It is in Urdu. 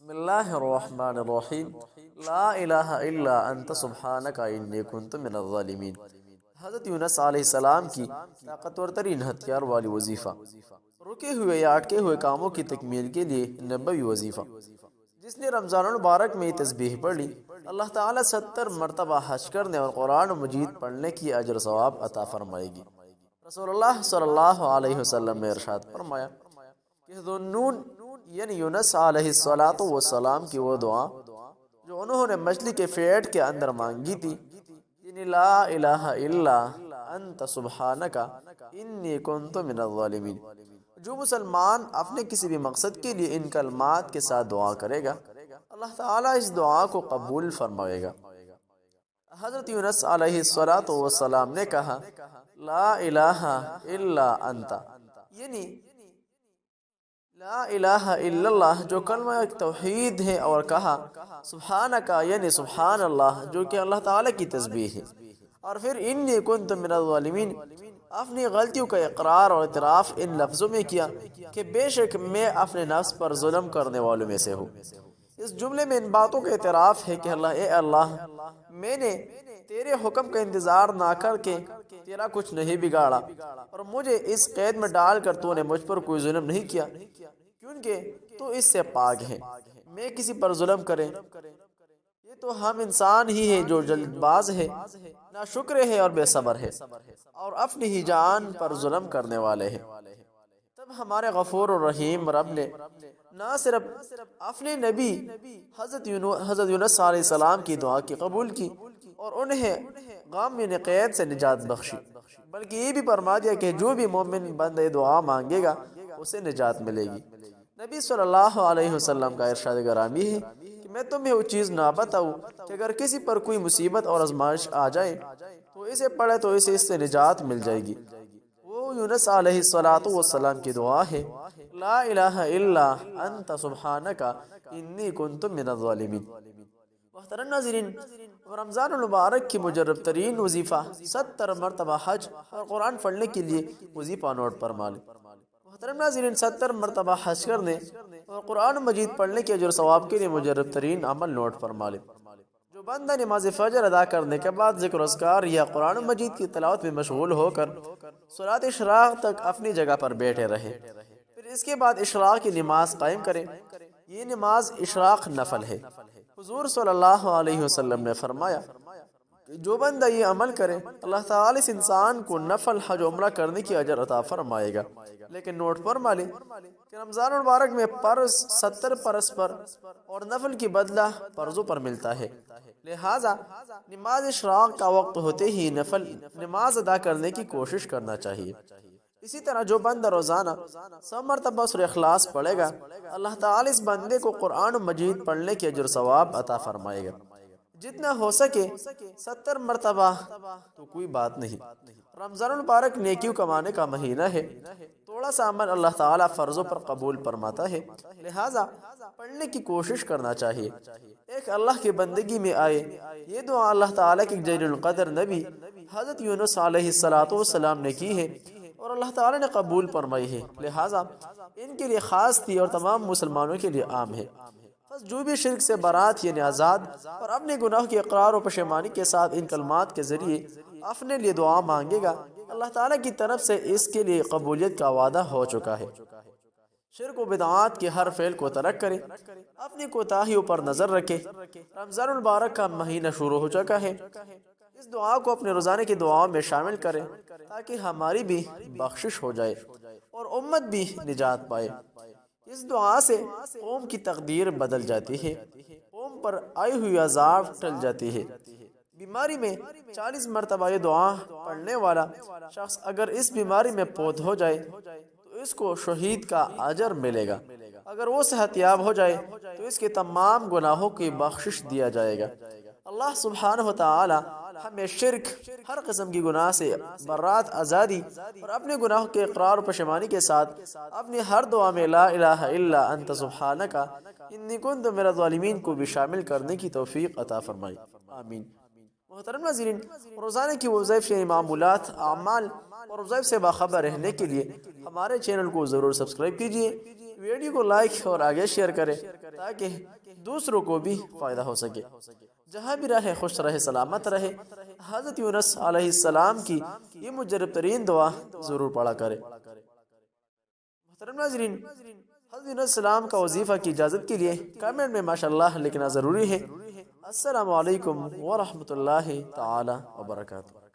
بسم اللہ الرحمن الرحیم لا الہ الا انت سبحانک انی کنت من الظالمین۔ حضرت یونس علیہ السلام کی طاقتور ترین ہتھیار والی وظیفہ، رکے ہوئے یا اٹکے ہوئے کاموں کی تکمیل کے لیے نبوی وظیفہ۔ جس نے رمضان المبارک میں تسبیح پڑھ لی، اللہ تعالیٰ 70 مرتبہ حج کرنے اور قرآن مجید پڑھنے کی اجر و ثواب عطا فرمائے گی۔ رسول اللہ صلی اللہ علیہ وسلم نے ارشاد فرمایا کہ ذُنُّون یعنی یونس علیہ السلام کی وہ دعا جو انہوں نے مچھلی کے پیٹ کے اندر مانگی تھی، یعنی لا الہ الا انت سبحانک انی کنت من الظالمین۔ جو مسلمان اپنے کسی بھی مقصد کے لیے ان کلمات کے ساتھ دعا کرے گا، اللہ تعالیٰ اس دعا کو قبول فرمائے گا۔ حضرت یونس علیہ السلام نے کہا لا الہ الا انت، یعنی لا الہ الا اللہ جو کلمہ توحید ہے، اور کہا سبحانکا یعنی سبحان اللہ جو کہ اللہ تعالیٰ کی تسبیح ہے، اور پھر انی کنت من الظالمین اپنی غلطیوں کا اقرار اور اعتراف ان لفظوں میں کیا کہ بے شک میں اپنے نفس پر ظلم کرنے والوں میں سے ہوں۔ اس جملے میں ان باتوں کا اعتراف ہے کہ اللہ میں نے تیرے حکم کا انتظار نہ کر کے تیرا کچھ نہیں بگاڑا، اور مجھے اس قید میں ڈال کر تو نے مجھ پر کوئی ظلم نہیں کیا، کیونکہ تو اس سے پاک ہے میں کسی پر ظلم کرے۔ یہ تو ہم انسان ہی ہے جو جلد باز ہے، ناشکر ہے اور بے صبر ہے، اور اپنی ہی جان پر ظلم کرنے والے ہیں۔ تب ہمارے غفور الرحیم رب نے نہ صرف اپنے نبی حضرت یونس علیہ السلام کی دعا کی قبول کی اور انہیں غم میں قید سے نجات بخشی، بلکہ یہ بھی فرما دیا کہ جو بھی مومن بندہ دعا مانگے گا اسے نجات ملے گی۔ نبی صلی اللہ علیہ وسلم کا ارشاد گرامی ہے کہ میں تمہیں وہ چیز نہ بتاؤں کہ اگر کسی پر کوئی مصیبت اور آزمائش آ جائے تو اسے پڑھے تو اسے اس سے نجات مل جائے گی۔ وہ یونس علیہ السلام کی دعا ہے لا الہ الا انت سبحانک انی کنت من الظالمین۔ محترم ناظرین، رمضان المبارک کی مجرب ترین وظیفہ 70 مرتبہ حج اور قرآن پڑھنے کے لیے وظیفہ نوٹ پر مالے۔ محترم ناظرین، 70 مرتبہ حج کرنے اور قرآن مجید پڑھنے کے اجر و ثواب کے لیے مجرب ترین عمل نوٹ پر مالے۔ جو بندہ نماز فجر ادا کرنے کے بعد ذکر و اذکار یا قرآن مجید کی تلاوت میں مشغول ہو کر صلاۃ اشراق تک اپنی جگہ پر بیٹھے رہے، پھر اس کے بعد اشراق کی نماز قائم کرے، یہ نماز اشراق نفل ہے۔ حضور صلی اللہ علیہ وسلم نے فرمایا کہ جو بندہ یہ عمل کرے اللہ تعالیٰ اس انسان کو نفل حج عمرہ کرنے کی اجر عطا فرمائے گا۔ لیکن نوٹ فرمالے کہ رمضان المبارک میں فرض 70 فرض پر اور نفل کی بدلہ فرضوں پر ملتا ہے، لہٰذا نماز اشراق کا وقت ہوتے ہی نفل نماز ادا کرنے کی کوشش کرنا چاہیے۔ اسی طرح جو بندہ روزانہ 100 مرتبہ سورہ اخلاص پڑھے گا، اللہ تعالیٰ اس بندے کو قرآن مجید پڑھنے کے اجر ثواب عطا فرمائے گا۔ جتنا ہو سکے 70 مرتبہ تو کوئی بات نہیں۔ رمضان المبارک نیکیوں کمانے کا مہینہ ہے، تھوڑا سا عمل اللہ تعالیٰ فرضوں پر قبول فرماتا ہے، لہٰذا پڑھنے کی کوشش کرنا چاہیے۔ ایک اللہ کی بندگی میں آئے یہ دعا اللہ تعالیٰ کی جلیل القدر نبی حضرت یونس علیہ السلام نے کی ہے اور اللہ تعالیٰ نے قبول فرمائی ہے، لہٰذا ان کے لیے خاص تھی اور تمام مسلمانوں کے لیے عام ہے۔ بس جو بھی شرک سے برات یعنی آزاد اور اپنے گناہ کے اقرار و پشیمانی کے ساتھ ان کلمات کے ذریعے اپنے لیے دعا مانگے گا، اللہ تعالیٰ کی طرف سے اس کے لیے قبولیت کا وعدہ ہو چکا ہے۔ شرک و بدعات کے ہر فعل کو ترک کرے، اپنی کوتاہیوں پر نظر رکھے۔ رمضان المبارک کا مہینہ شروع ہو چکا ہے، اس دعا کو اپنے روزانے کی دعاؤں میں شامل کریں تاکہ ہماری بھی بخشش ہو جائے اور امت بھی نجات پائے۔ اس دعا سے قوم کی تقدیر بدل جاتی ہے، قوم پر آئی ہوئی عذاب ٹل جاتی ہے۔ بیماری میں 40 مرتبہ یہ دعا پڑھنے والا شخص اگر اس بیماری میں فوت ہو جائے تو اس کو شہید کا اجر ملے گا، اگر وہ صحت یاب ہو جائے تو اس کے تمام گناہوں کی بخشش دیا جائے گا۔ اللہ سبحانہ وتعالی ہمیں شرک، ہر قسم کی گناہ سے برات، آزادی اور اپنے گناہوں کے اقرار و پشیمانی کے ساتھ اپنی ہر دعا میں لا الہ الا انت سبحانک انی کنت من الظالمین کو بھی شامل کرنے کی توفیق عطا فرمائی، آمین۔ محترم ناظرین، روزانہ کی وظائف معمولات، اعمال اور وظائف سے باخبر رہنے کے لیے ہمارے چینل کو ضرور سبسکرائب کیجئے، ویڈیو کو لائک اور آگے شیئر کریں تاکہ دوسروں کو بھی فائدہ ہو سکے۔ جہاں بھی رہے خوش رہے، سلامت رہے۔ حضرت یونس علیہ السلام کی یہ مجرب ترین دعا ضرور پڑھا کرے۔ محترم ناظرین، حضرت یونس السلام کا وظیفہ کی اجازت کے لیے کمنٹ میں ماشاءاللہ لکھنا ضروری ہے۔ السلام علیکم ورحمۃ اللہ تعالی وبرکاتہ۔